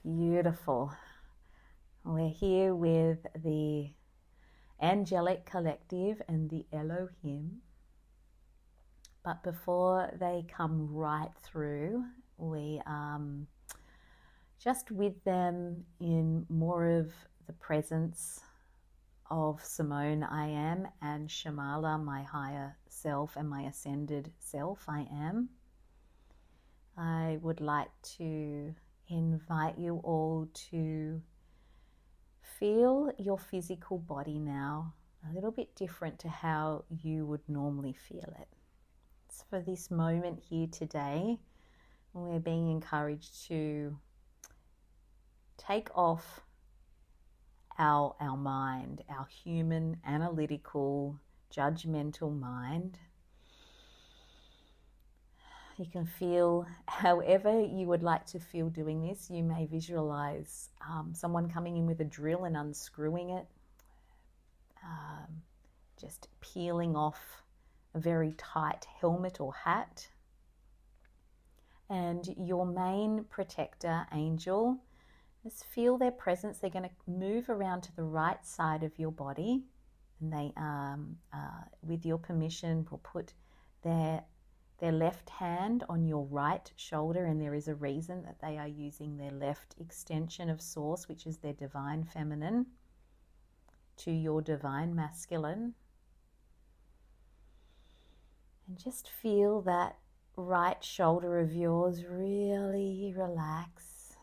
Beautiful. We're here with the angelic collective and the Elohim. But before they come right through, we just with them in more of the presence of Simone, I am, and Shamala, my higher self, and my ascended self, I am. I would like to invite you all to feel your physical body now a little bit different to how you would normally feel it. It's for this moment here today, we're being encouraged to take off our mind, our human, analytical, judgmental mind. You can feel however you would like to feel doing this. You may visualize someone coming in with a drill and unscrewing it, just peeling off a very tight helmet or hat. And your main protector angel, just feel their presence. They're going to move around to the right side of your body, and they, with your permission, will put their left hand on your right shoulder, and there is a reason that they are using their left extension of source, which is their divine feminine, to your divine masculine. And just feel that right shoulder of yours really relax,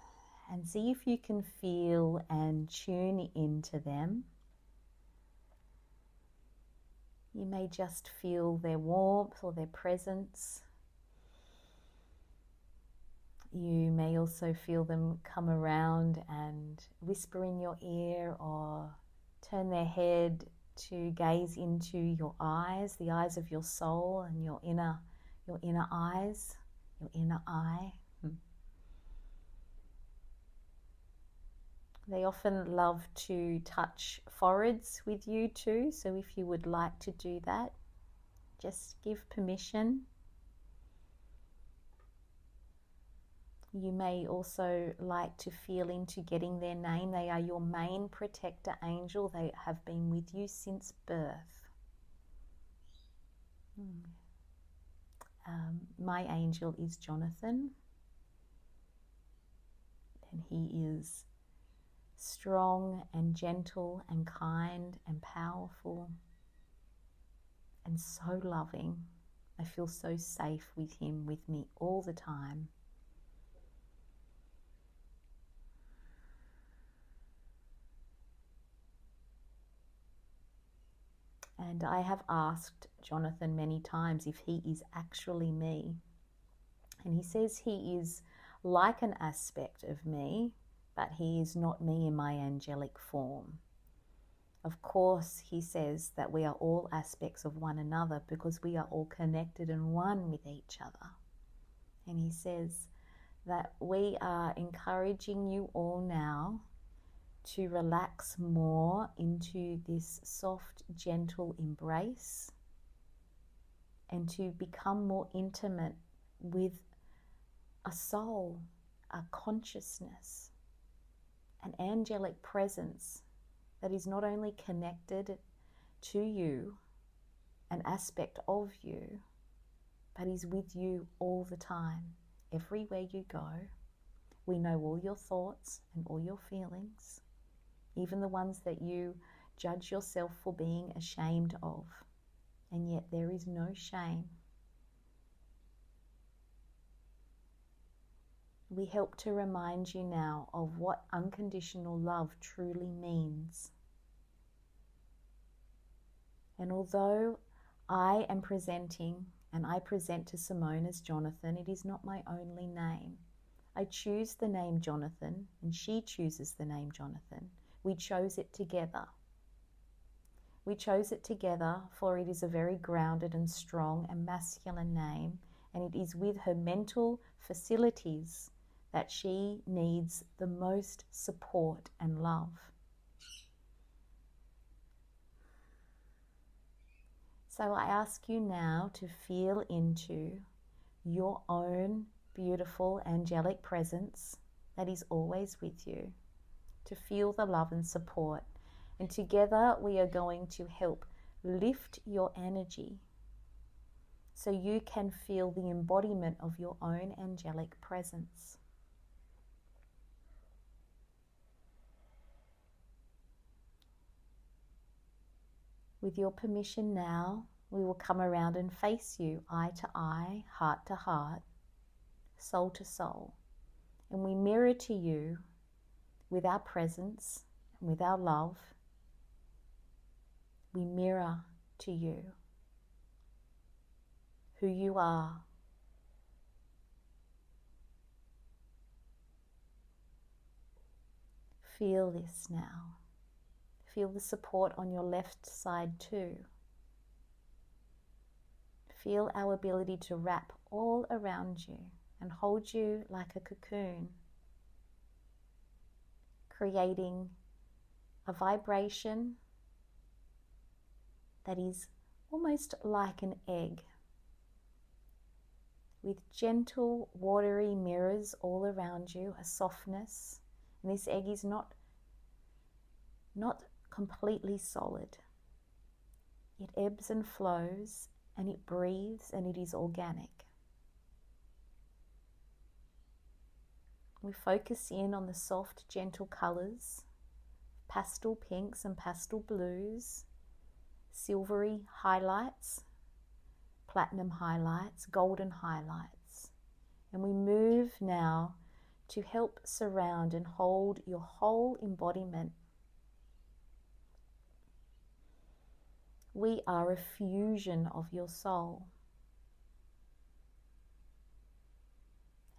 and see if you can feel and tune into them. You may just feel their warmth or their presence. You may also feel them come around and whisper in your ear or turn their head to gaze into your eyes, the eyes of your soul and your inner eyes, your inner eye. They often love to touch foreheads with you too, so if you would like to do that, just give permission. You may also like to feel into getting their name. They are your main protector angel. They have been with you since birth. My angel is Jonathan, and he is strong and gentle and kind and powerful and so loving. I feel so safe with him, with me all the time. And I have asked Jonathan many times if he is actually me. And he says he is like an aspect of me, but he is not me in my angelic form. Of course, he says that we are all aspects of one another because we are all connected and one with each other. And he says that we are encouraging you all now to relax more into this soft, gentle embrace and to become more intimate with a soul, a consciousness, an angelic presence that is not only connected to you, an aspect of you, but is with you all the time, everywhere you go. We know all your thoughts and all your feelings, even the ones that you judge yourself for being ashamed of, and yet there is no shame. We help to remind you now of what unconditional love truly means. And although I am presenting, and I present to Simone as Jonathan, it is not my only name. I choose the name Jonathan, and she chooses the name Jonathan. We chose it together. We chose it together, for it is a very grounded and strong and masculine name, and it is with her mental facilities that she needs the most support and love. So I ask you now to feel into your own beautiful angelic presence that is always with you, to feel the love and support. And together we are going to help lift your energy so you can feel the embodiment of your own angelic presence. With your permission now, we will come around and face you eye to eye, heart to heart, soul to soul. And we mirror to you with our presence, with our love. We mirror to you who you are. Feel this now. Feel the support on your left side too. Feel our ability to wrap all around you and hold you like a cocoon, creating a vibration that is almost like an egg, with gentle, watery mirrors all around you, a softness. And this egg is not completely solid. It ebbs and flows, and it breathes, and it is organic. We focus in on the soft, gentle colours, pastel pinks and pastel blues, silvery highlights, platinum highlights, golden highlights. And we move now to help surround and hold your whole embodiment. We are a fusion of your soul.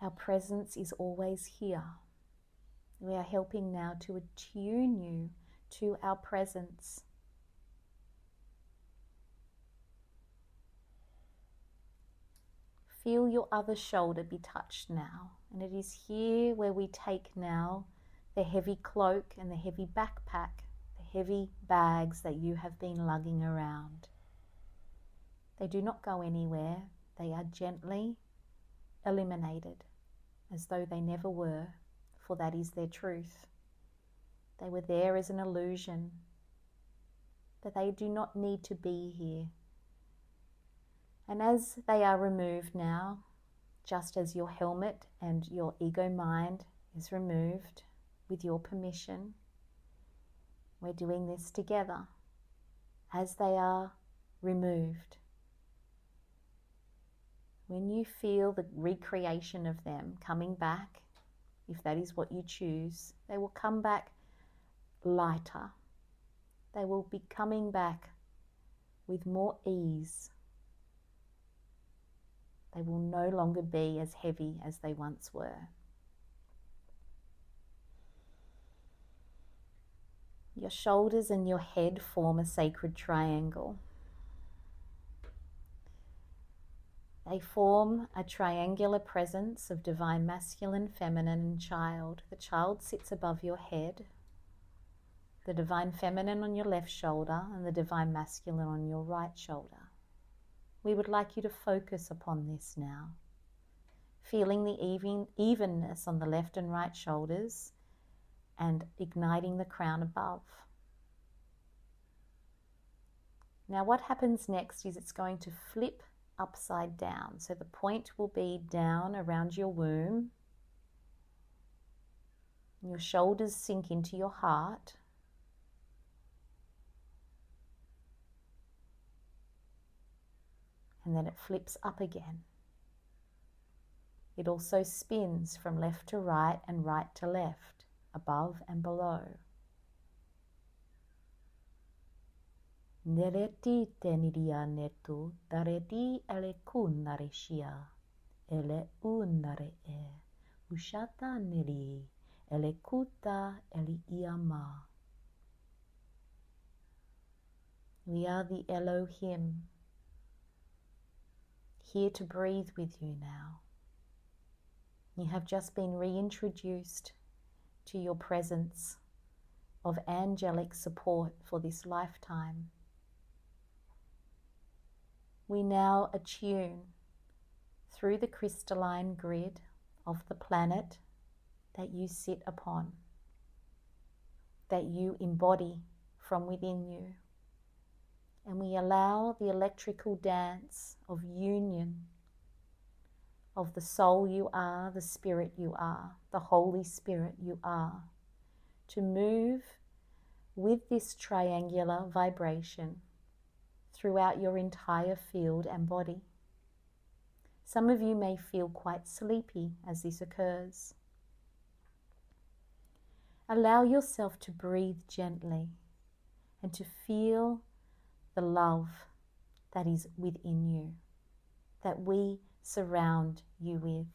Our presence is always here. We are helping now to attune you to our presence. Feel your other shoulder be touched now. And it is here where we take now the heavy cloak and the heavy backpack, the heavy bags that you have been lugging around. They do not go anywhere. They are gently eliminated, as though they never were, for that is their truth. They were there as an illusion, but they do not need to be here. And as they are removed now, just as your helmet and your ego mind is removed with your permission, we're doing this together. As they are removed, when you feel the recreation of them coming back, if that is what you choose, they will come back lighter. They will be coming back with more ease. They will no longer be as heavy as they once were. Your shoulders and your head form a sacred triangle. They form a triangular presence of divine masculine, feminine, and child. The child sits above your head, the divine feminine on your left shoulder, and the divine masculine on your right shoulder. We would like you to focus upon this now, feeling the evenness on the left and right shoulders and igniting the crown above. Now what happens next is it's going to flip upside down. So the point will be down around your womb. Your shoulders sink into your heart. And then it flips up again. It also spins from left to right and right to left, above and below. Nereti teniria netu dareti ele kunareshia ele unare e ushata neri ele kuta ele iama. We are the Elohim, here to breathe with you now. You have just been reintroduced to your presence of angelic support for this lifetime. We now attune through the crystalline grid of the planet that you sit upon, that you embody from within you. And we allow the electrical dance of union of the soul you are, the spirit you are, the Holy Spirit you are, to move with this triangular vibration throughout your entire field and body. Some of you may feel quite sleepy as this occurs. Allow yourself to breathe gently and to feel the love that is within you, that we surround you with.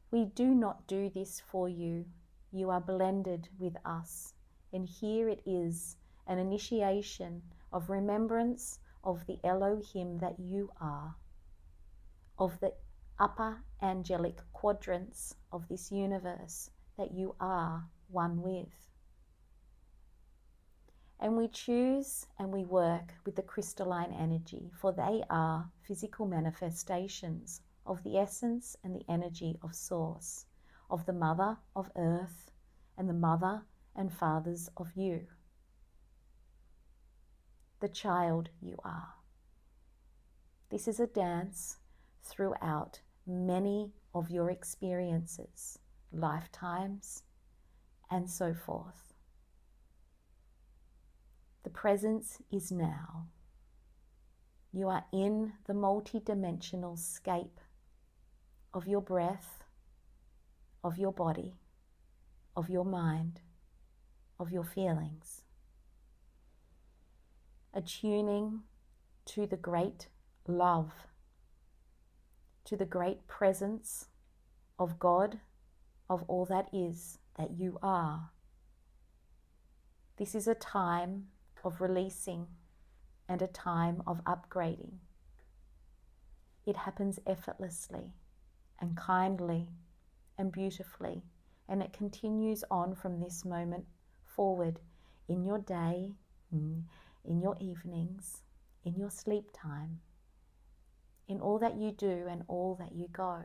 We do not do this for you. You are blended with us. And here it is, an initiation of remembrance of the Elohim that you are, of the upper angelic quadrants of this universe that you are one with. And we choose and we work with the crystalline energy, for they are physical manifestations of the essence and the energy of Source, of the Mother of Earth and the Mother and Fathers of you, the child you are. This is a dance throughout many of your experiences, lifetimes, and so forth. The presence is now. You are in the multi-dimensional scape of your breath, of your body, of your mind, of your feelings. Attuning to the great love, to the great presence of God, of all that is, that you are. This is a time of releasing and a time of upgrading. It happens effortlessly and kindly and beautifully, and it continues on from this moment forward in your day, in your evenings, in your sleep time, in all that you do and all that you go.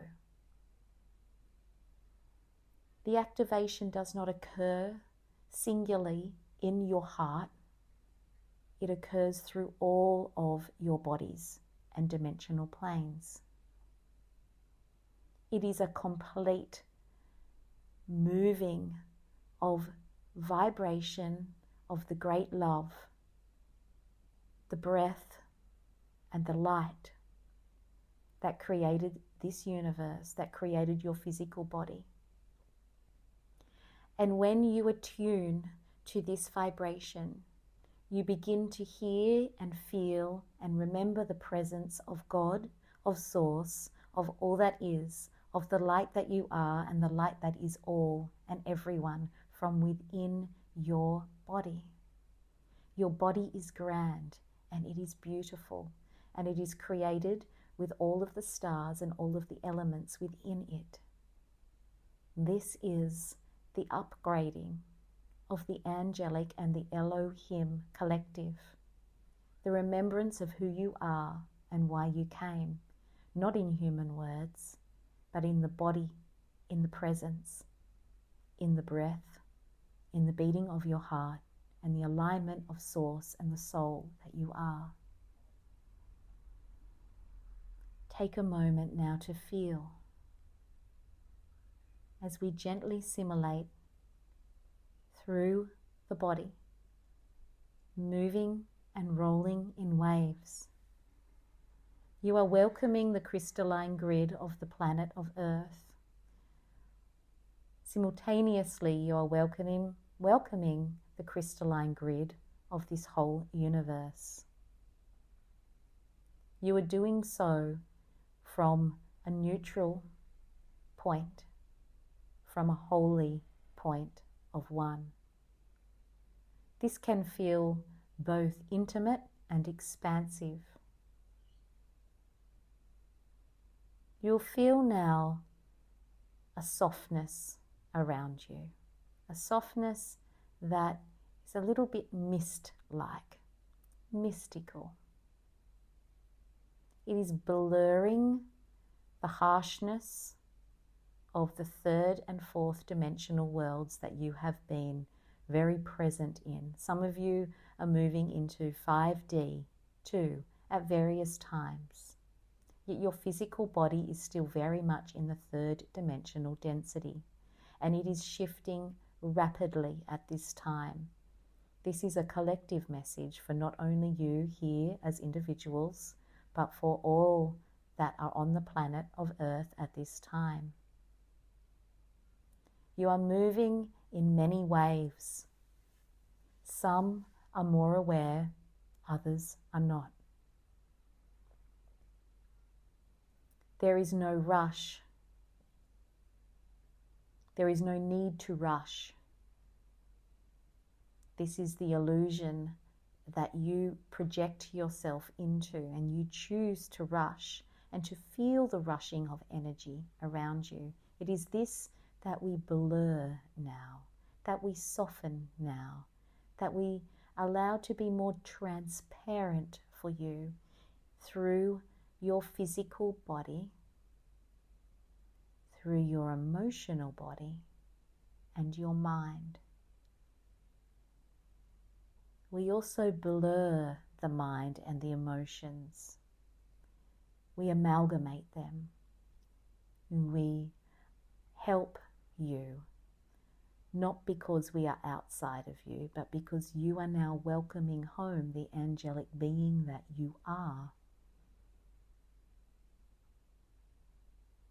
The activation does not occur singularly in your heart. It occurs through all of your bodies and dimensional planes. It is a complete moving of vibration of the great love, the breath and the light that created this universe, that created your physical body. And when you attune to this vibration, you begin to hear and feel and remember the presence of God, of Source, of all that is, of the light that you are and the light that is all and everyone from within your body. Your body is grand and it is beautiful, and it is created with all of the stars and all of the elements within it. This is the upgrading of the angelic and the Elohim collective, the remembrance of who you are and why you came, not in human words, but in the body, in the presence, in the breath, in the beating of your heart, and the alignment of Source and the soul that you are. Take a moment now to feel as we gently simulate through the body, moving and rolling in waves. You are welcoming the crystalline grid of the planet of Earth. Simultaneously, you are welcoming the crystalline grid of this whole universe. You are doing so from a neutral point, from a holy point of one. This can feel both intimate and expansive. You'll feel now a softness around you, a softness that is a little bit mist-like, mystical. It is blurring the harshness of the third and fourth dimensional worlds that you have been very present in. Some of you are moving into 5D too at various times. Yet your physical body is still very much in the third dimensional density, and it is shifting rapidly at this time. This is a collective message for not only you here as individuals, but for all that are on the planet of Earth at this time. You are moving in many waves. Some are more aware, others are not. There is no rush. There is no need to rush. This is the illusion that you project yourself into, and you choose to rush and to feel the rushing of energy around you. It is this that we blur now, that we soften now, that we allow to be more transparent for you through your physical body, through your emotional body, and your mind. We also blur the mind and the emotions. We amalgamate them. We help you, not because we are outside of you, but because you are now welcoming home the angelic being that you are.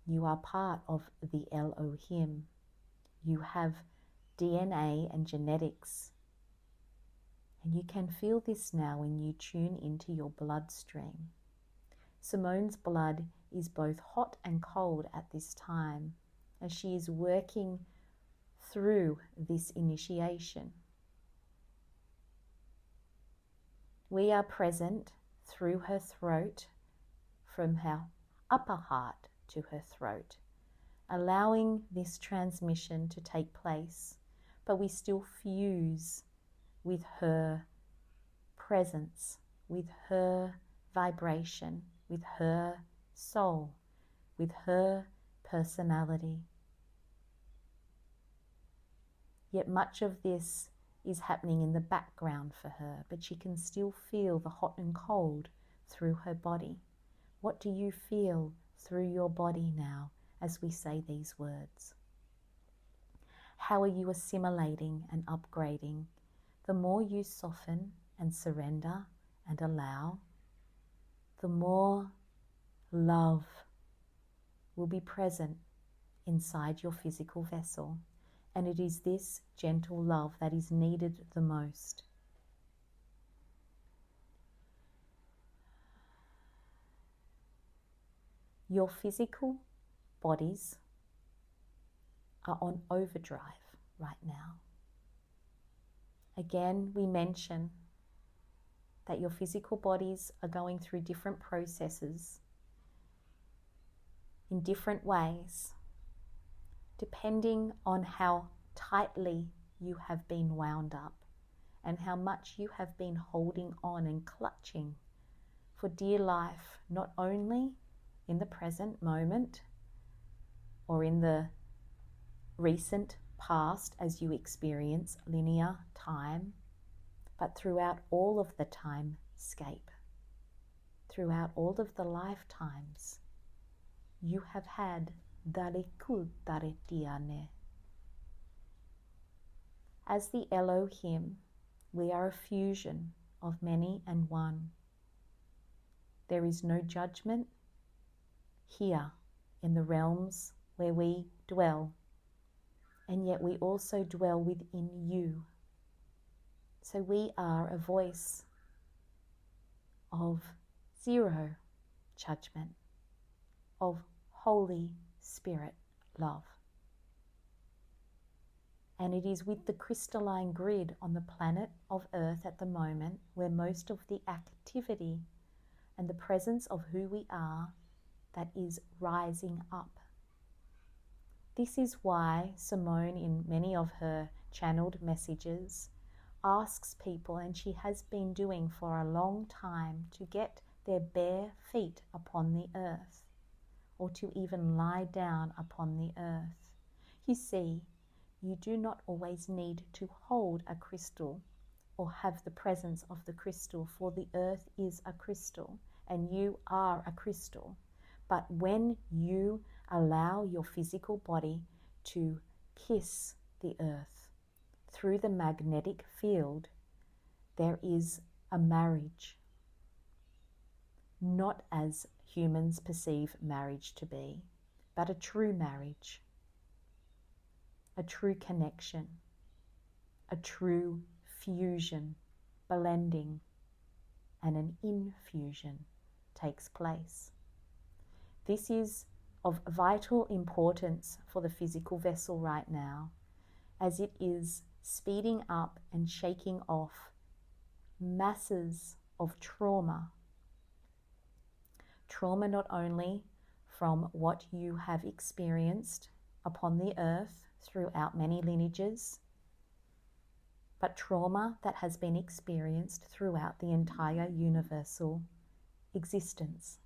You are part of the Elohim. You have DNA and genetics. And you can feel this now when you tune into your bloodstream. Simone's blood is both hot and cold at this time, as she is working through this initiation. We are present through her throat, from her upper heart to her throat, allowing this transmission to take place, but we still fuse with her presence, with her vibration, with her soul, with her personality. Yet much of this is happening in the background for her, but she can still feel the hot and cold through her body. What do you feel through your body now as we say these words? How are you assimilating and upgrading? The more you soften and surrender and allow, the more love will be present inside your physical vessel. And it is this gentle love that is needed the most. Your physical bodies are on overdrive right now. Again, we mention that your physical bodies are going through different processes in different ways, depending on how tightly you have been wound up and how much you have been holding on and clutching for dear life, not only in the present moment or in the recent past as you experience linear time, but throughout all of the timescape, throughout all of the lifetimes you have had Darikud Daretiane. As the Elohim, we are a fusion of many and one. There is no judgment here in the realms where we dwell, and yet we also dwell within you. So we are a voice of zero judgment, of Holy Spirit love. And it is with the crystalline grid on the planet of Earth at the moment where most of the activity and the presence of who we are that is rising up. This is why Simone, in many of her channeled messages, asks people, and she has been doing for a long time, to get their bare feet upon the earth, or to even lie down upon the earth. You see, you do not always need to hold a crystal or have the presence of the crystal, for the earth is a crystal and you are a crystal. But when you allow your physical body to kiss the earth through the magnetic field, there is a marriage, not as humans perceive marriage to be, but a true marriage, a true connection, a true fusion, blending, and an infusion takes place. This is of vital importance for the physical vessel right now, as it is speeding up and shaking off masses of trauma. Trauma not only from what you have experienced upon the earth throughout many lineages, but trauma that has been experienced throughout the entire universal existence.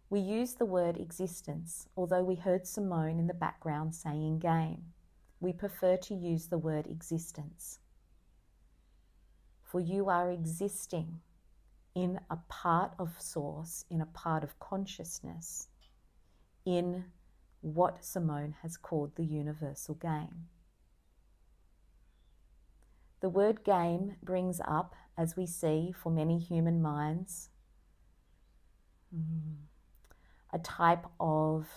We use the word existence, although we heard Simone in the background saying game. We prefer to use the word existence. For you are existing in a part of source, in a part of consciousness, in what Simone has called the universal game. The word game brings up, as we see for many human minds, a type of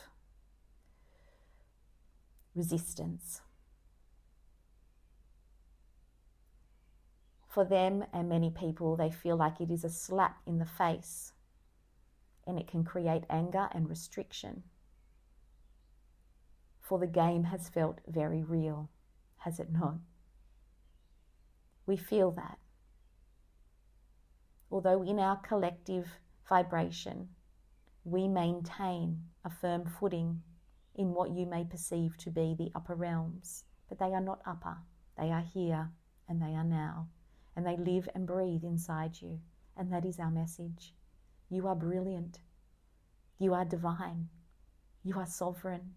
resistance. For them and many people, they feel like it is a slap in the face and it can create anger and restriction. For the game has felt very real, has it not? We feel that. Although in our collective vibration, we maintain a firm footing in what you may perceive to be the upper realms, but they are not upper. They are here and they are now, and they live and breathe inside you, and that is our message. You are brilliant. You are divine. You are sovereign.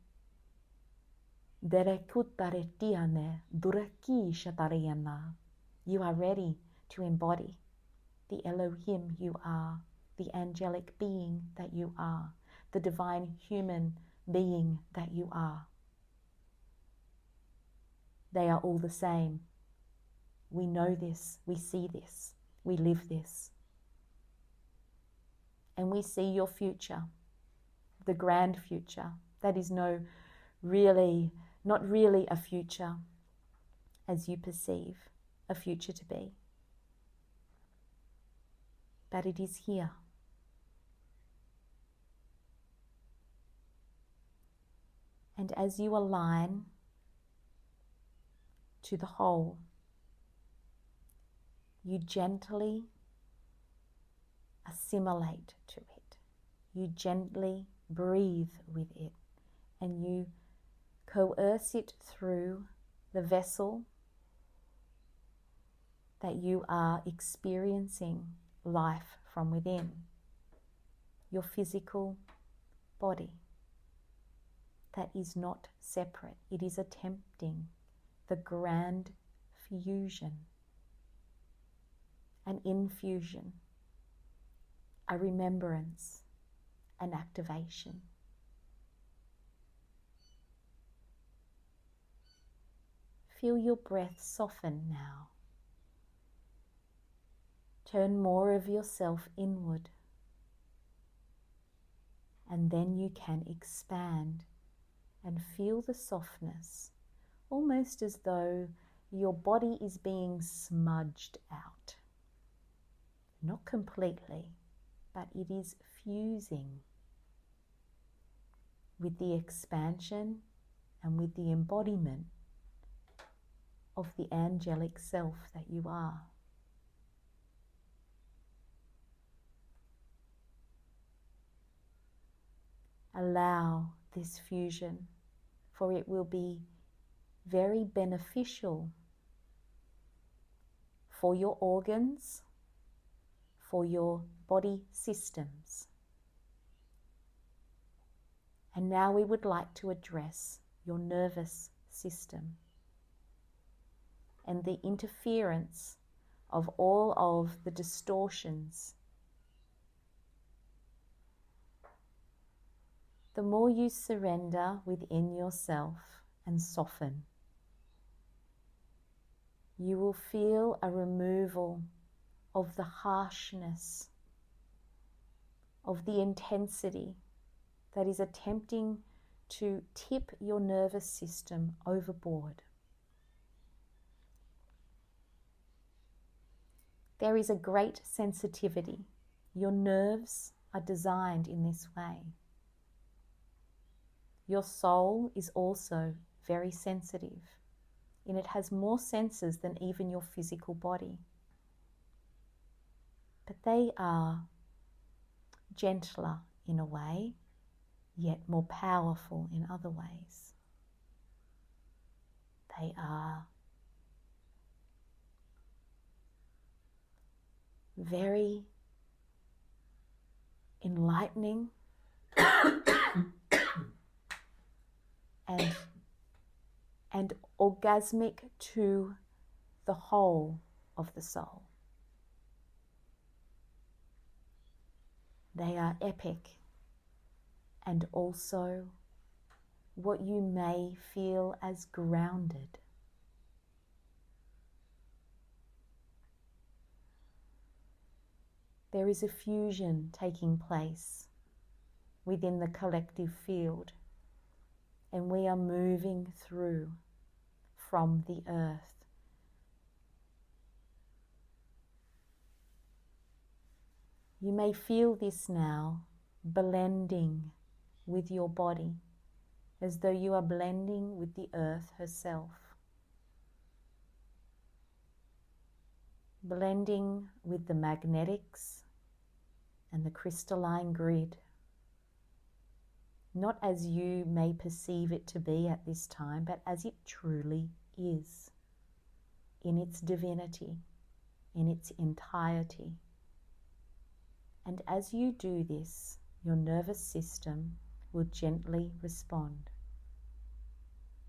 You are ready to embody the Elohim you are, the angelic being that you are, the divine human being that you are. They are all the same. We know this, we see this, we live this. And we see your future, the grand future. That is not really a future as you perceive a future to be. But it is here. And as you align to the whole, you gently assimilate to it. You gently breathe with it, and you coerce it through the vessel that you are experiencing life from within, your physical body that is not separate. It is attempting the grand fusion, an infusion, a remembrance, an activation. Feel your breath soften now. Turn more of yourself inward, and then you can expand and feel the softness, almost as though your body is being smudged out. Not completely, but it is fusing with the expansion and with the embodiment of the angelic self that you are. Allow this fusion, for it will be very beneficial for your organs, for your body systems, And now we would like to address your nervous system and the interference of all of the distortions. The more you surrender within yourself and soften, you will feel a removal of the harshness, of the intensity that is attempting to tip your nervous system overboard. There is a great sensitivity. Your nerves are designed in this way. Your soul is also very sensitive, and it has more senses than even your physical body. But they are gentler in a way, yet more powerful in other ways. They are very enlightening and orgasmic to the whole of the soul. They are epic and also what you may feel as grounded. There is a fusion taking place within the collective field, and we are moving through from the earth. You may feel this now blending with your body, as though you are blending with the earth herself. Blending with the magnetics and the crystalline grid, not as you may perceive it to be at this time, but as it truly is, in its divinity, in its entirety. And as you do this, your nervous system will gently respond.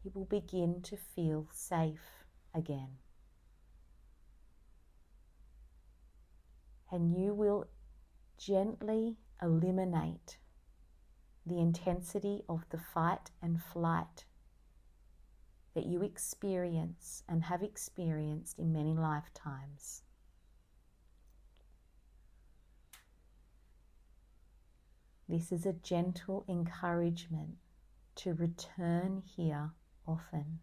It will begin to feel safe again. And you will gently eliminate the intensity of the fight and flight that you experience and have experienced in many lifetimes. This is a gentle encouragement to return here often.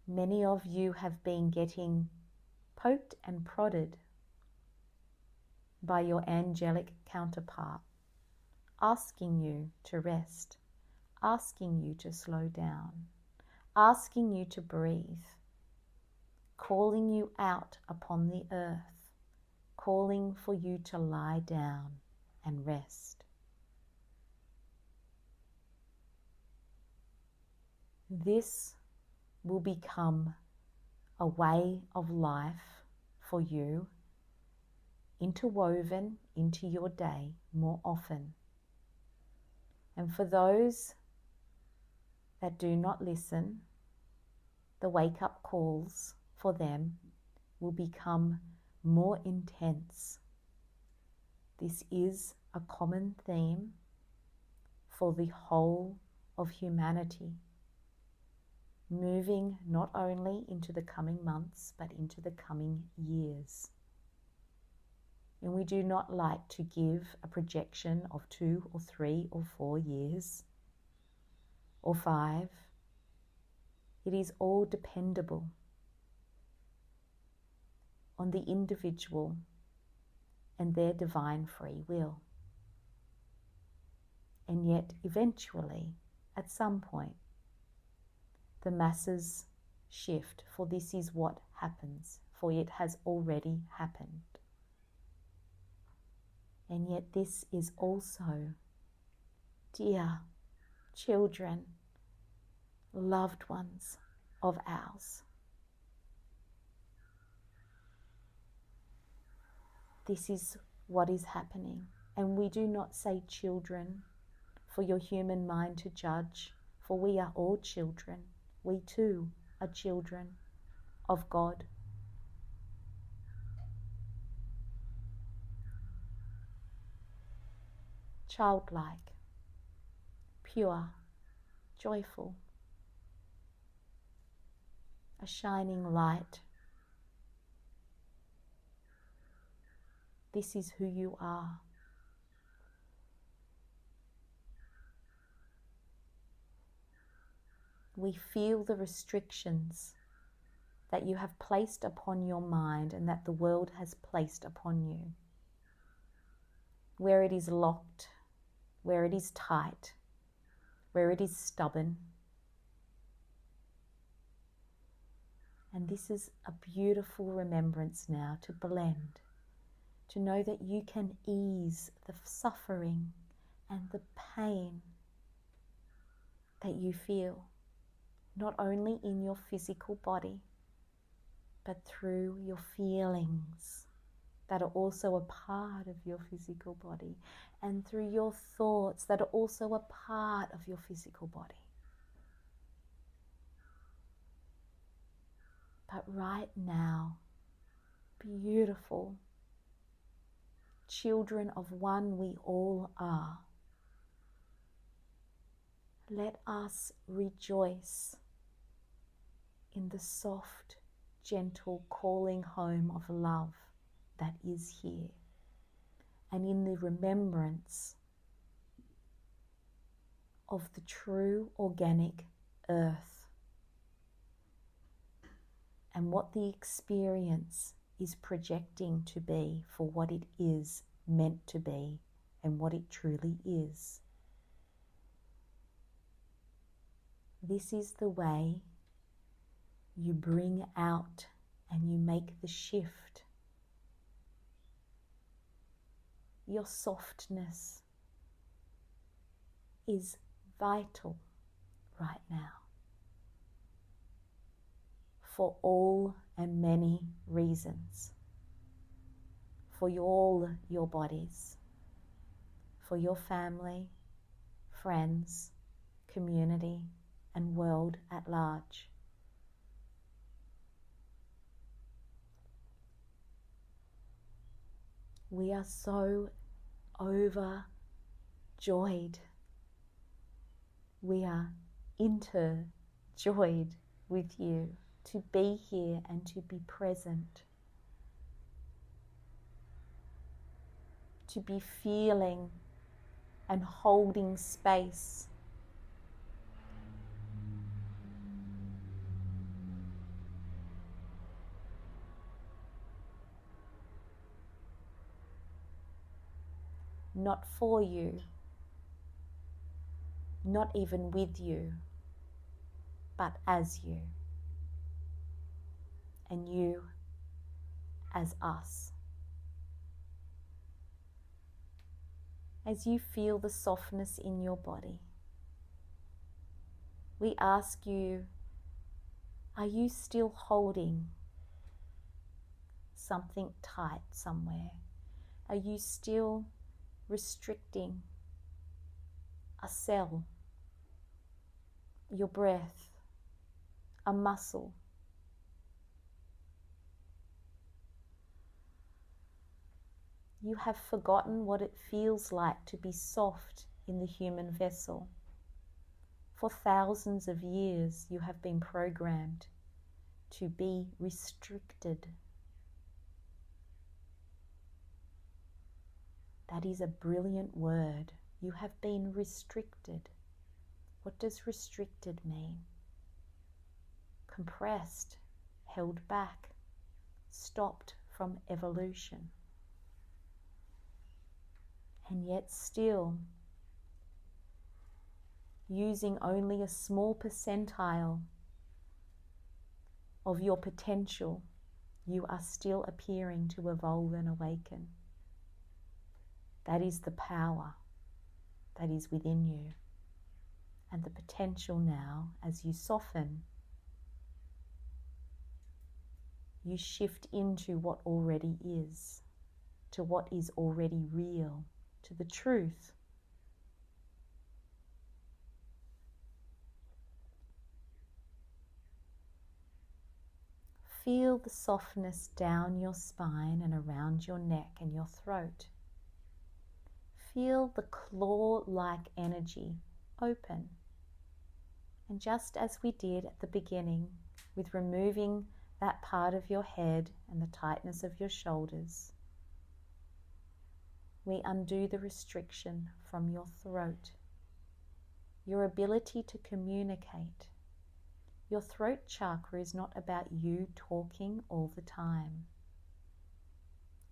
Many of you have been getting poked and prodded by your angelic counterpart, asking you to rest, asking you to slow down, asking you to breathe, calling you out upon the earth, calling for you to lie down and rest. This will become a way of life for you, interwoven into your day more often. And for those that do not listen, the wake-up calls for them will become more intense. This is a common theme for the whole of humanity, moving not only into the coming months, but into the coming years. And we do not like to give a projection of 2 or 3 or 4 years or 5. It is all dependable on the individual and their divine free will. And yet, eventually, at some point, the masses shift, for this is what happens, for it has already happened. And yet this is also, dear children, loved ones of ours. This is what is happening, And we do not say children for your human mind to judge, for we are all children. We too are children of God. Childlike, pure, joyful, a shining light. This is who you are. We feel the restrictions that you have placed upon your mind and that the world has placed upon you. Where it is locked, where it is tight, where it is stubborn. And this is a beautiful remembrance now to blend, to know that you can ease the suffering and the pain that you feel, not only in your physical body, but through your feelings that are also a part of your physical body, and through your thoughts that are also a part of your physical body. But right now, beautiful children of one we all are, let us rejoice in the soft, gentle calling home of love that is here, and in the remembrance of the true organic earth and what the experience is projecting to be for what it is meant to be and what it truly is. This is the way you bring out and you make the shift. Your softness is vital right now for all and many reasons. For all your bodies, for your family, friends, community, and world at large. We are so overjoyed. We are interjoyed with you to be here and to be present, to be feeling and holding space. Not for you, not even with you, but as you, and you as us. As you feel the softness in your body, we ask you, are you still holding something tight somewhere? Are you still restricting a cell, your breath, a muscle? You have forgotten what it feels like to be soft in the human vessel. For thousands of years, you have been programmed to be restricted. That is a brilliant word. You have been restricted. What does restricted mean? Compressed, held back, stopped from evolution. And yet still, using only a small percentile of your potential, you are still appearing to evolve and awaken. That is the power that is within you. And the potential now, as you soften, you shift into what already is, to what is already real, to the truth. Feel the softness down your spine and around your neck and your throat. Feel the claw-like energy open. And just as we did at the beginning, with removing that part of your head and the tightness of your shoulders, we undo the restriction from your throat, your ability to communicate. Your throat chakra is not about you talking all the time.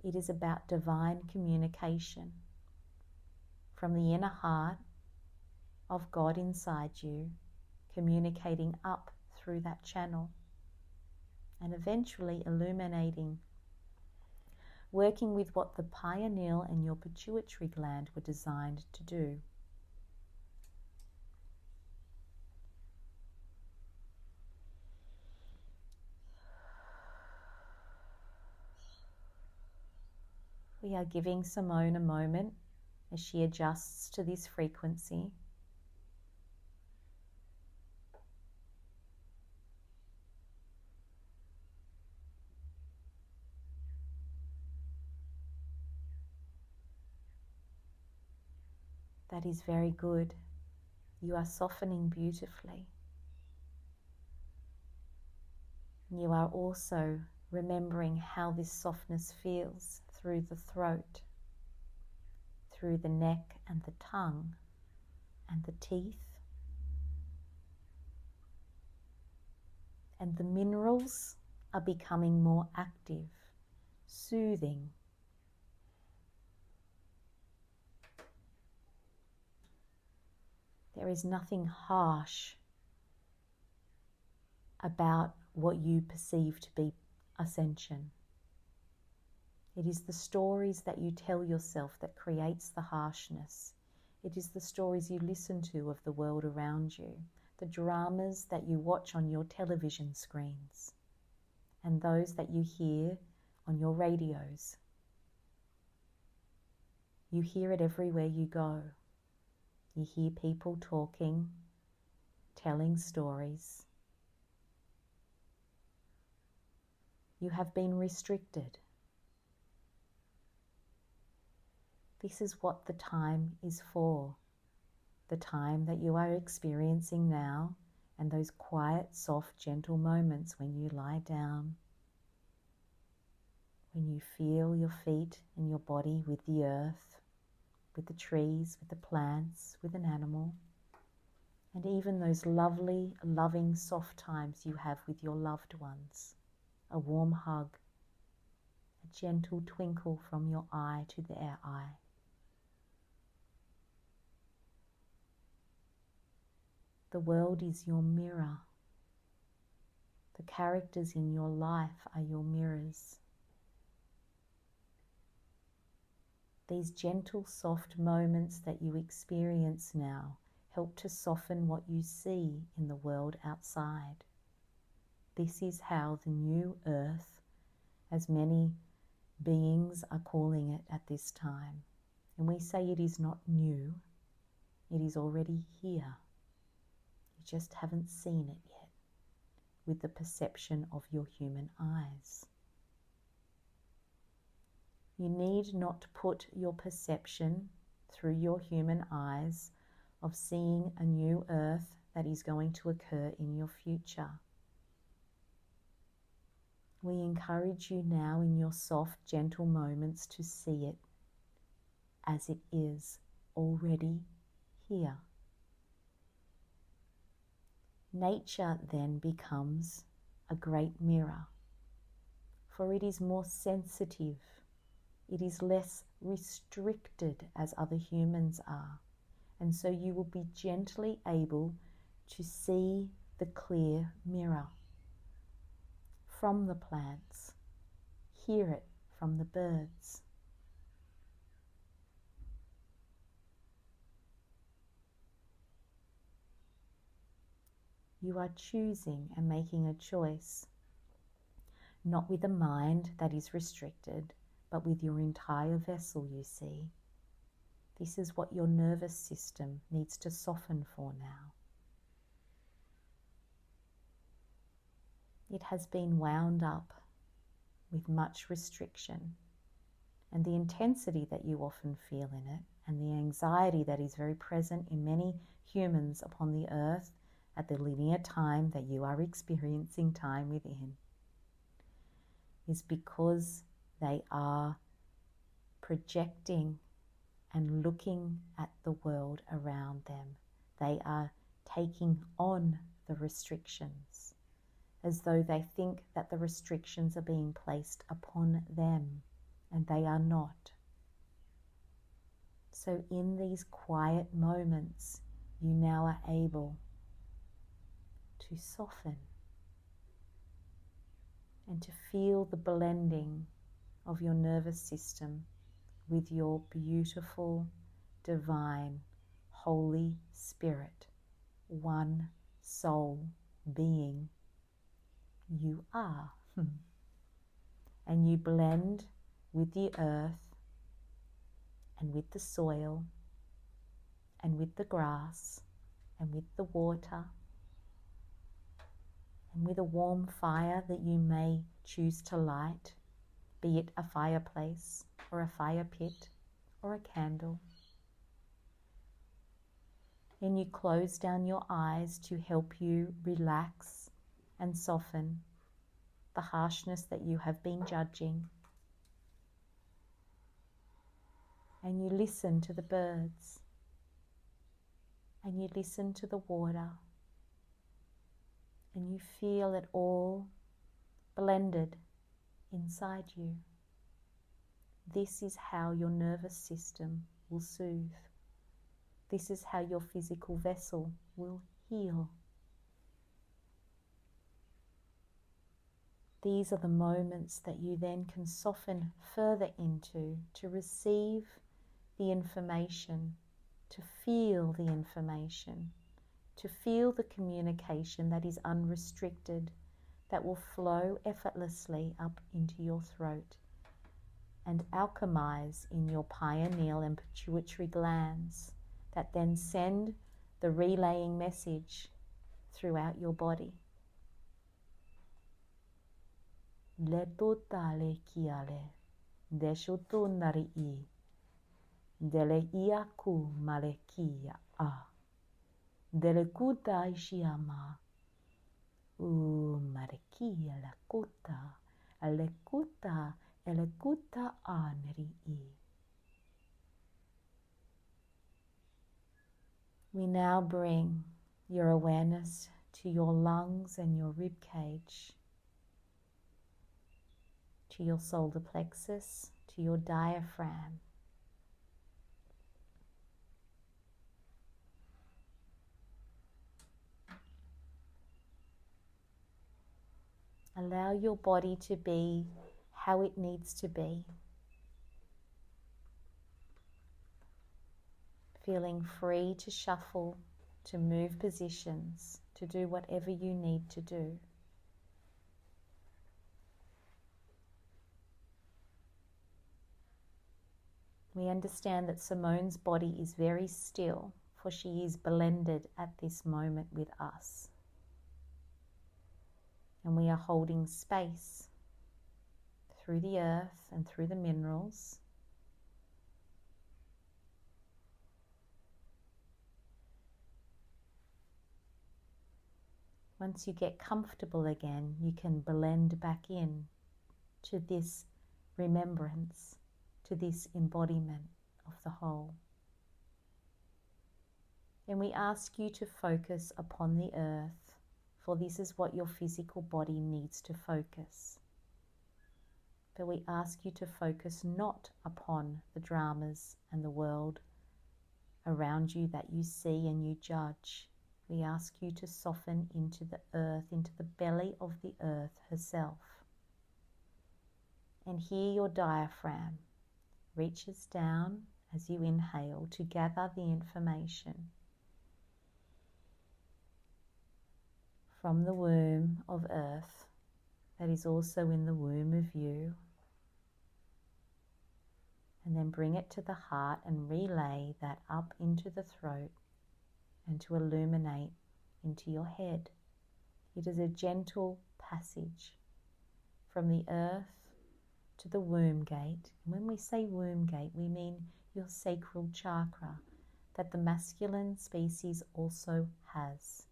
It is about divine communication from the inner heart of God inside you, communicating up through that channel and eventually illuminating, working with what the pineal and your pituitary gland were designed to do. We are giving Simone a moment as she adjusts to this frequency. That is very good. You are softening beautifully. You are also remembering how this softness feels through the throat, through the neck and the tongue and the teeth. And the minerals are becoming more active, soothing. There is nothing harsh about what you perceive to be ascension. It is the stories that you tell yourself that creates the harshness. It is the stories you listen to of the world around you, the dramas that you watch on your television screens, and those that you hear on your radios. You hear it everywhere you go. You hear people talking, telling stories. You have been restricted. This is what the time is for. The time that you are experiencing now, and those quiet, soft, gentle moments when you lie down, when you feel your feet and your body with the earth, with the trees, with the plants, with an animal, and even those lovely, loving, soft times you have with your loved ones. A warm hug, a gentle twinkle from your eye to their eye. The world is your mirror. The characters in your life are your mirrors. These gentle, soft moments that you experience now help to soften what you see in the world outside. This is how the new earth, as many beings are calling it at this time, and we say it is not new, it is already here. You just haven't seen it yet with the perception of your human eyes. You need not put your perception through your human eyes of seeing a new earth that is going to occur in your future. We encourage you now in your soft, gentle moments to see it as it is already here. Nature then becomes a great mirror, for it is more sensitive. It is less restricted as other humans are, and so you will be gently able to see the clear mirror from the plants, hear it from the birds. You are choosing and making a choice, not with a mind that is restricted, but with your entire vessel, you see. This is what your nervous system needs to soften for now. It has been wound up with much restriction, and the intensity that you often feel in it, and the anxiety that is very present in many humans upon the earth at the linear time that you are experiencing time within, is because they are projecting and looking at the world around them. They are taking on the restrictions as though they think that the restrictions are being placed upon them, and they are not. So in these quiet moments, you now are able to soften and to feel the blending of your nervous system with your beautiful, divine, Holy Spirit, one soul being you are. And you blend with the earth and with the soil and with the grass and with the water and with a warm fire that you may choose to light, be it a fireplace or a fire pit or a candle. And you close down your eyes to help you relax and soften the harshness that you have been judging. And you listen to the birds, and you listen to the water, and you feel it all blended inside you. This is how your nervous system will soothe. This is how your physical vessel will heal. These are the moments that you then can soften further into, to receive the information, to feel the information, to feel the communication that is unrestricted, that will flow effortlessly up into your throat and alchemize in your pineal and pituitary glands, that then send the relaying message throughout your body. Le totale kiale, deshutu nari dele iaku malekia a, dele kuta ishiama, marekia la kuta, ale kuta, ele kuta anri I. We now bring your awareness to your lungs and your rib cage, to your solar plexus, to your diaphragm. Allow your body to be how it needs to be. Feeling free to shuffle, to move positions, to do whatever you need to do. We understand that Simone's body is very still, for she is blended at this moment with us. And we are holding space through the earth and through the minerals. Once you get comfortable again, you can blend back in to this remembrance, to this embodiment of the whole. And we ask you to focus upon the earth, for this is what your physical body needs to focus. But we ask you to focus not upon the dramas and the world around you that you see and you judge. We ask you to soften into the earth, into the belly of the earth herself. And here your diaphragm reaches down as you inhale to gather the information from the womb of earth that is also in the womb of you. And then bring it to the heart and relay that up into the throat and to illuminate into your head. It is a gentle passage from the earth to the womb gate. And when we say womb gate, we mean your sacral chakra that the masculine species also has.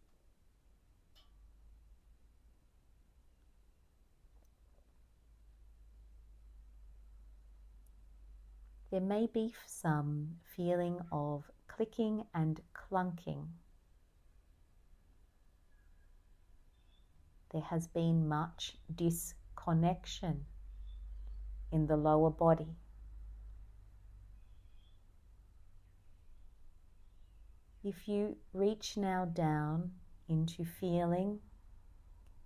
There may be some feeling of clicking and clunking. There has been much disconnection in the lower body. If you reach now down into feeling,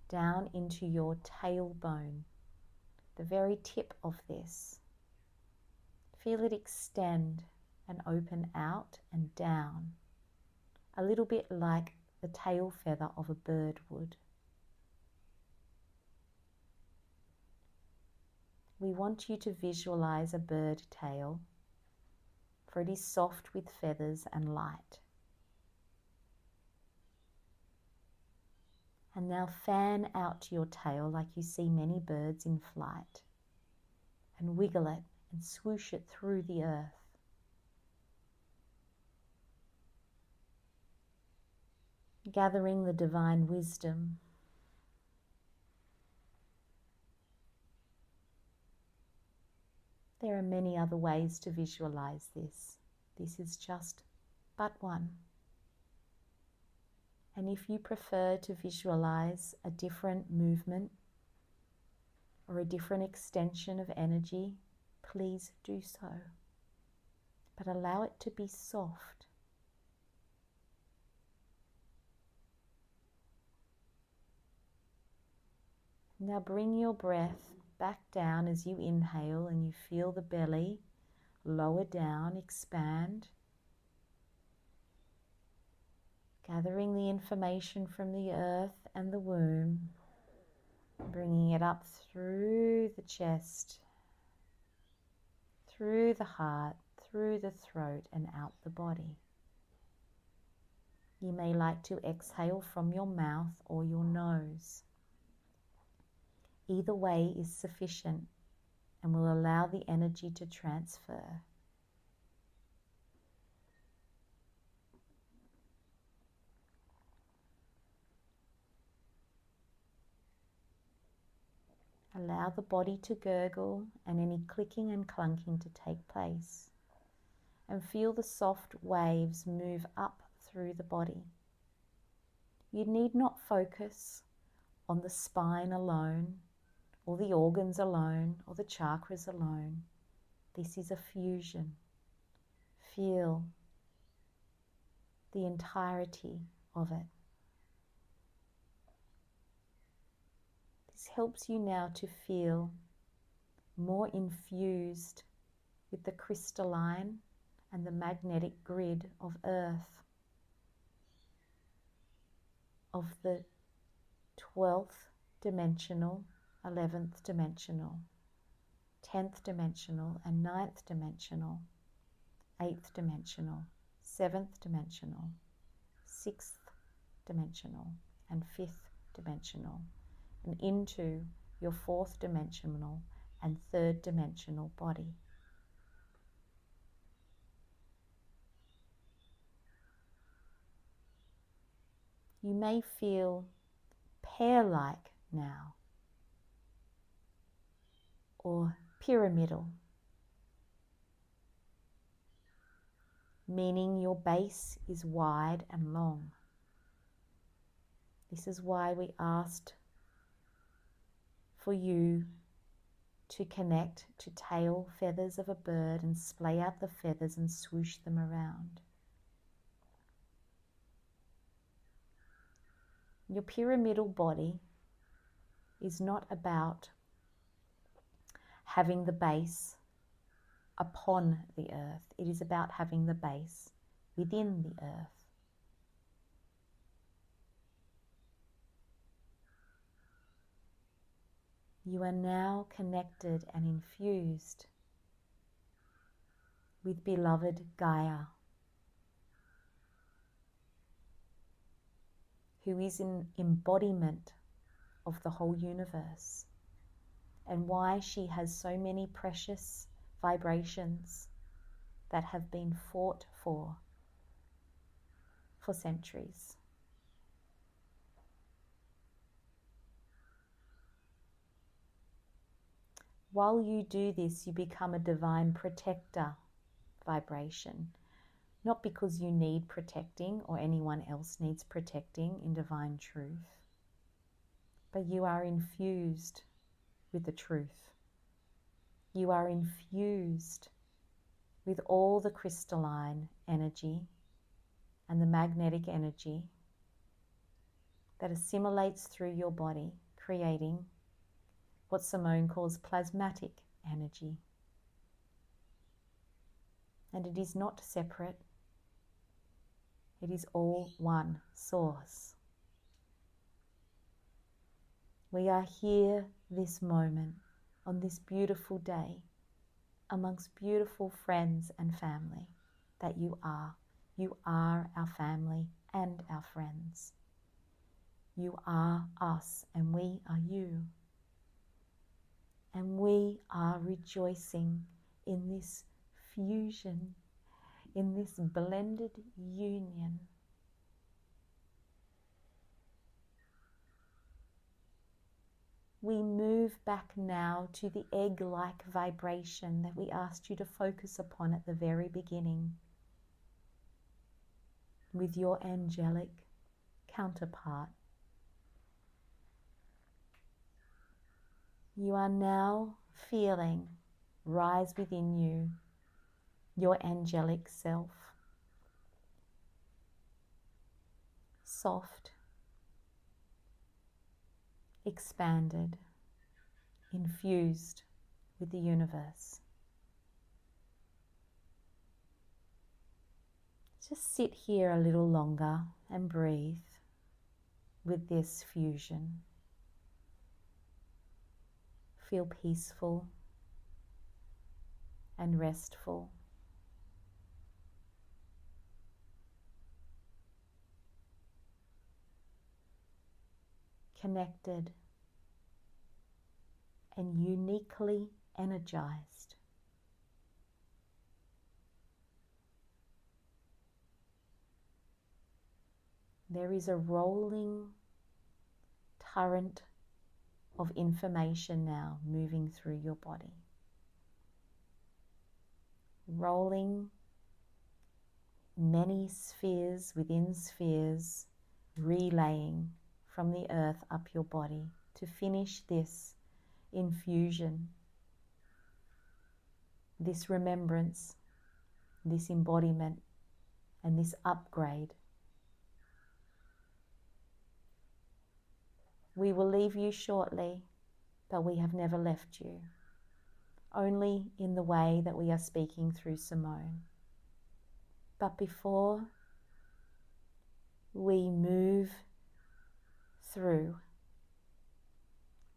down into your tailbone, the very tip of this, feel it extend and open out and down, a little bit like the tail feather of a bird would. We want you to visualize a bird tail, for it is soft with feathers and light. And now fan out your tail like you see many birds in flight, and wiggle it and swoosh it through the earth. Gathering the divine wisdom. There are many other ways to visualize this. This is just but one. And if you prefer to visualize a different movement or a different extension of energy, please do so. But allow it to be soft. Now bring your breath back down as you inhale and you feel the belly lower down, expand. Gathering the information from the earth and the womb, bringing it up through the chest, through the heart, through the throat and out the body. You may like to exhale from your mouth or your nose. Either way is sufficient and will allow the energy to transfer. Allow the body to gurgle and any clicking and clunking to take place. And feel the soft waves move up through the body. You need not focus on the spine alone, or the organs alone, or the chakras alone. This is a fusion. Feel the entirety of it. This helps you now to feel more infused with the crystalline and the magnetic grid of Earth, of the 12th dimensional, 11th dimensional, 10th dimensional and 9th dimensional, 8th dimensional, 7th dimensional, 6th dimensional and 5th dimensional, and into your 4th dimensional and 3rd dimensional body. You may feel pear-like now, or pyramidal, meaning your base is wide and long. This is why we asked for you to connect to tail feathers of a bird and splay out the feathers and swoosh them around. Your pyramidal body is not about having the base upon the earth. It is about having the base within the earth. You are now connected and infused with beloved Gaia, who is an embodiment of the whole universe, and why she has so many precious vibrations that have been fought for centuries. While you do this, you become a divine protector vibration, not because you need protecting or anyone else needs protecting in divine truth, but you are infused with the truth. You are infused with all the crystalline energy and the magnetic energy that assimilates through your body, creating what Simone calls plasmatic energy. And it is not separate. It is all one source. We are here this moment, on this beautiful day, amongst beautiful friends and family that you are. You are our family and our friends. You are us and we are you. And we are rejoicing in this fusion, in this blended union. We move back now to the egg-like vibration that we asked you to focus upon at the very beginning, with your angelic counterpart. You are now feeling rise within you your angelic self, soft, expanded, infused with the universe. Just sit here a little longer and breathe with this fusion. Feel peaceful and restful. Connected and uniquely energized. There is a rolling current of information now moving through your body. Rolling many spheres within spheres, relaying from the earth up your body to finish this infusion, this remembrance, this embodiment, and this upgrade. We will leave you shortly, but we have never left you, only in the way that we are speaking through Simone. But before we move through,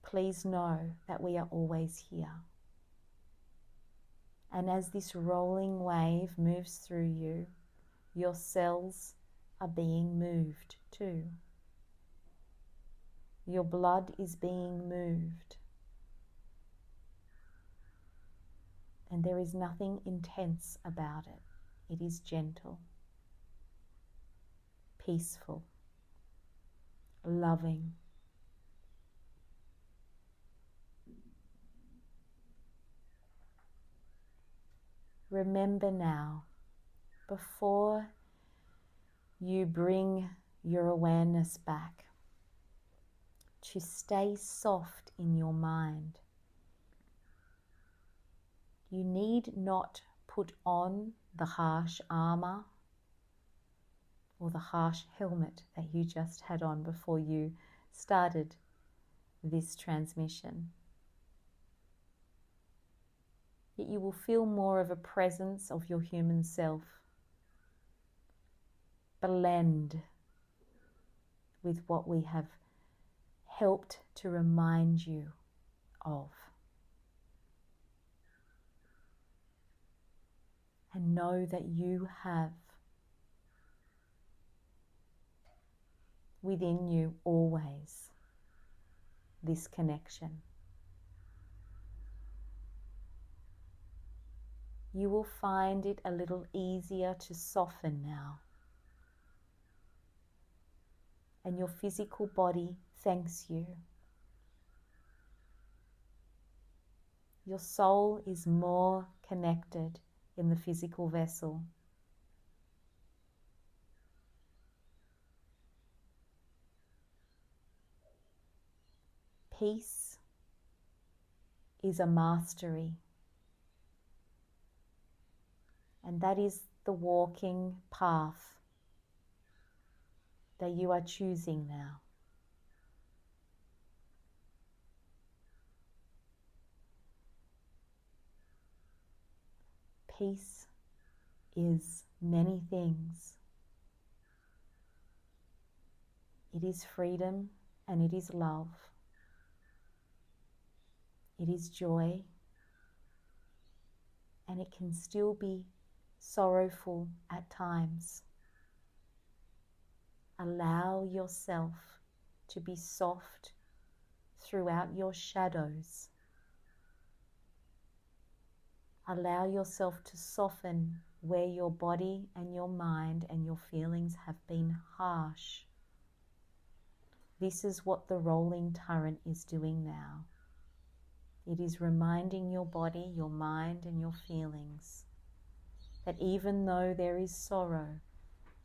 please know that we are always here. And as this rolling wave moves through you, your cells are being moved too. Your blood is being moved. And there is nothing intense about it. It is gentle, peaceful, loving. Remember now, before you bring your awareness back, to stay soft in your mind. You need not put on the harsh armor or the harsh helmet that you just had on before you started this transmission. Yet you will feel more of a presence of your human self. Blend with what we have helped to remind you of. and know that you have within you always this connection. You will find it a little easier to soften now. And your physical body thanks you. Your soul is more connected in the physical vessel. Peace is a mastery. And that is the walking path that you are choosing now. Peace is many things. It is freedom and it is love. It is joy, and it can still be sorrowful at times. Allow yourself to be soft throughout your shadows. Allow yourself to soften where your body and your mind and your feelings have been harsh. This is what the rolling torrent is doing now. It is reminding your body, your mind, and your feelings that even though there is sorrow,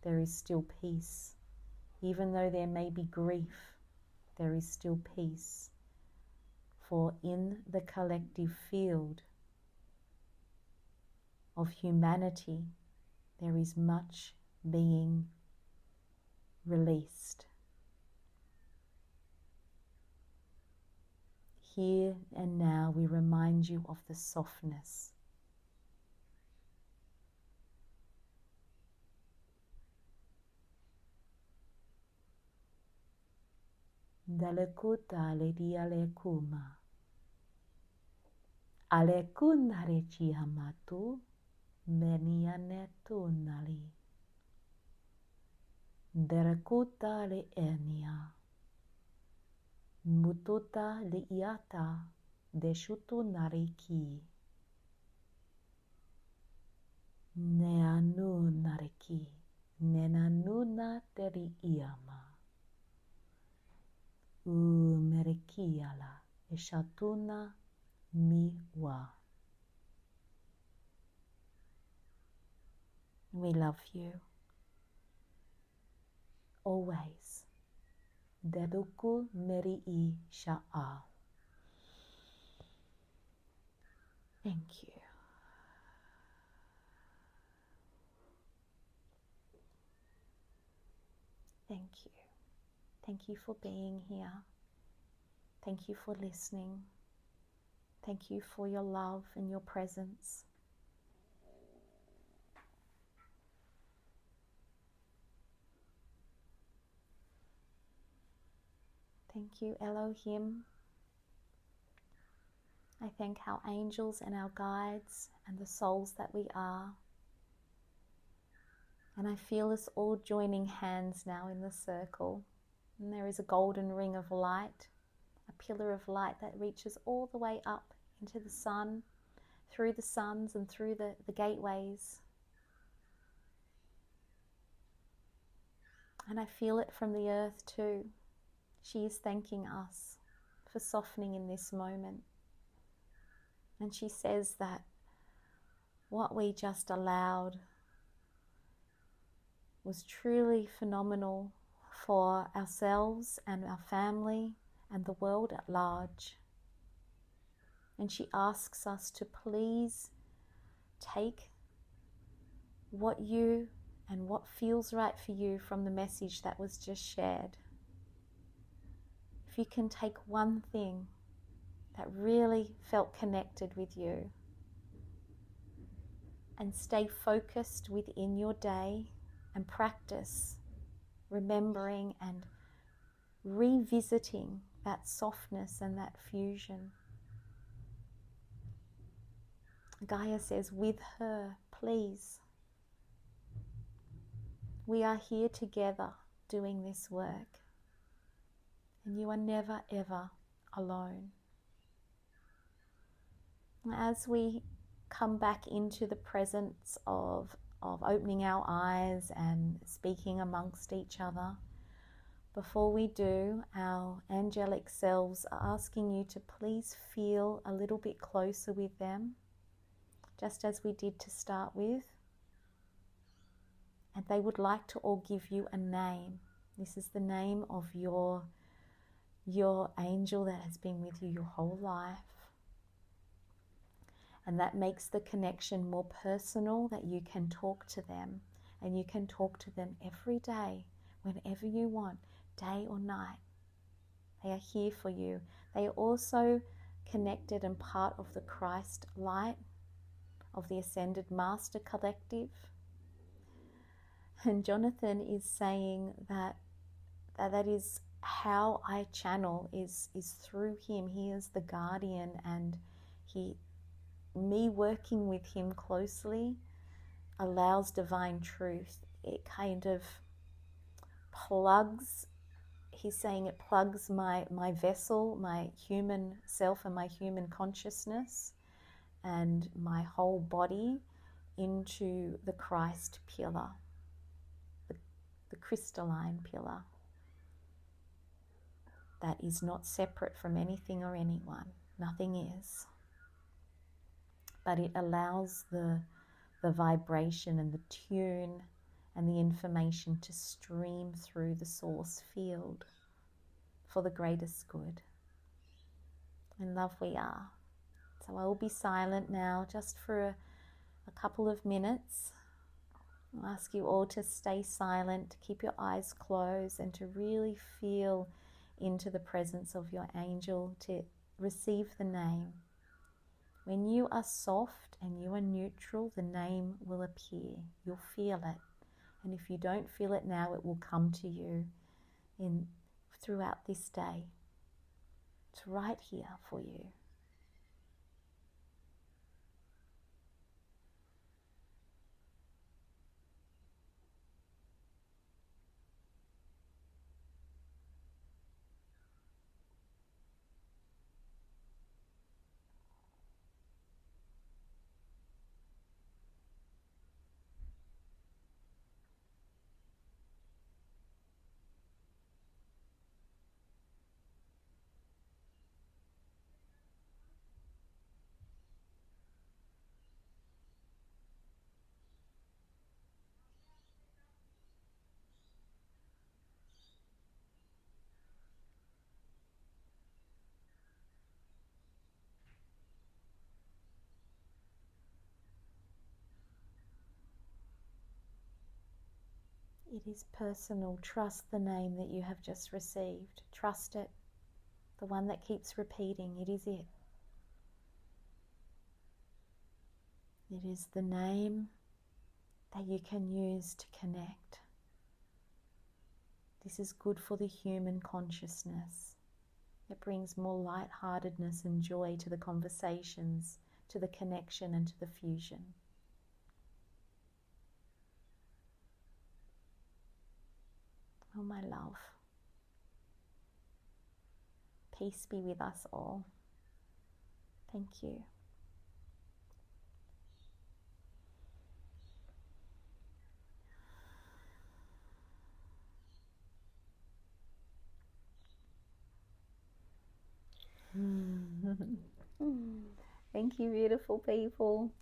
there is still peace. Even though there may be grief, there is still peace. For in the collective field of humanity, there is much being released. Here and now we remind you of the softness. Dalekuta le dialekuma. Alekundare chihamatu menianetunali. Derekuta le enia. Mututa le iata deshutu nariki. Neanu nariki. Nenanuna teri iama. Merekiala eshatuna miwa. We love you. Always. Deduku meri sha'a. Thank you. Thank you. Thank you for being here. Thank you for listening. Thank you for your love and your presence. Thank you, Elohim. I thank our angels and our guides and the souls that we are. And I feel us all joining hands now in the circle. And there is a golden ring of light, a pillar of light that reaches all the way up into the sun, through the suns and through the gateways. And I feel it from the earth too. She is thanking us for softening in this moment. And she says that what we just allowed was truly phenomenal for ourselves and our family and the world at large. And she asks us to please take what you and what feels right for you from the message that was just shared. If you can take one thing that really felt connected with you and stay focused within your day and practice remembering and revisiting that softness and that fusion. Gaia says, with her please, we are here together doing this work, and you are never ever alone. As we come back into the presence of opening our eyes and speaking amongst each other, before we do, our angelic selves are asking you to please feel a little bit closer with them, just as we did to start with. And they would like to all give you a name. This is the name of your angel that has been with you your whole life. And that makes the connection more personal, that you can talk to them. And you can talk to them every day, whenever you want, day or night. They are here for you. They are also connected and part of the Christ light, of the Ascended Master Collective. And Jonathan is saying that is how I channel, is through him. He is the guardian, and me working with him closely allows divine truth. It kind of plugs, he's saying it plugs my vessel, my human self and my human consciousness and my whole body into the Christ pillar, the crystalline pillar that is not separate from anything or anyone. Nothing is. But it allows the vibration and the tune and the information to stream through the source field for the greatest good. In love we are. So I will be silent now just for a couple of minutes. I'll ask you all to stay silent, to keep your eyes closed, and to really feel into the presence of your angel, to receive the name. When you are soft and you are neutral, the name will appear. You'll feel it. And if you don't feel it now, it will come to you throughout this day. It's right here for you. It is personal. Trust the name that you have just received. Trust it. The one that keeps repeating. It is it. It is the name that you can use to connect. This is good for the human consciousness. It brings more lightheartedness and joy to the conversations, to the connection, and to the fusion. Oh, my love. Peace be with us all. Thank you. Thank you, beautiful people.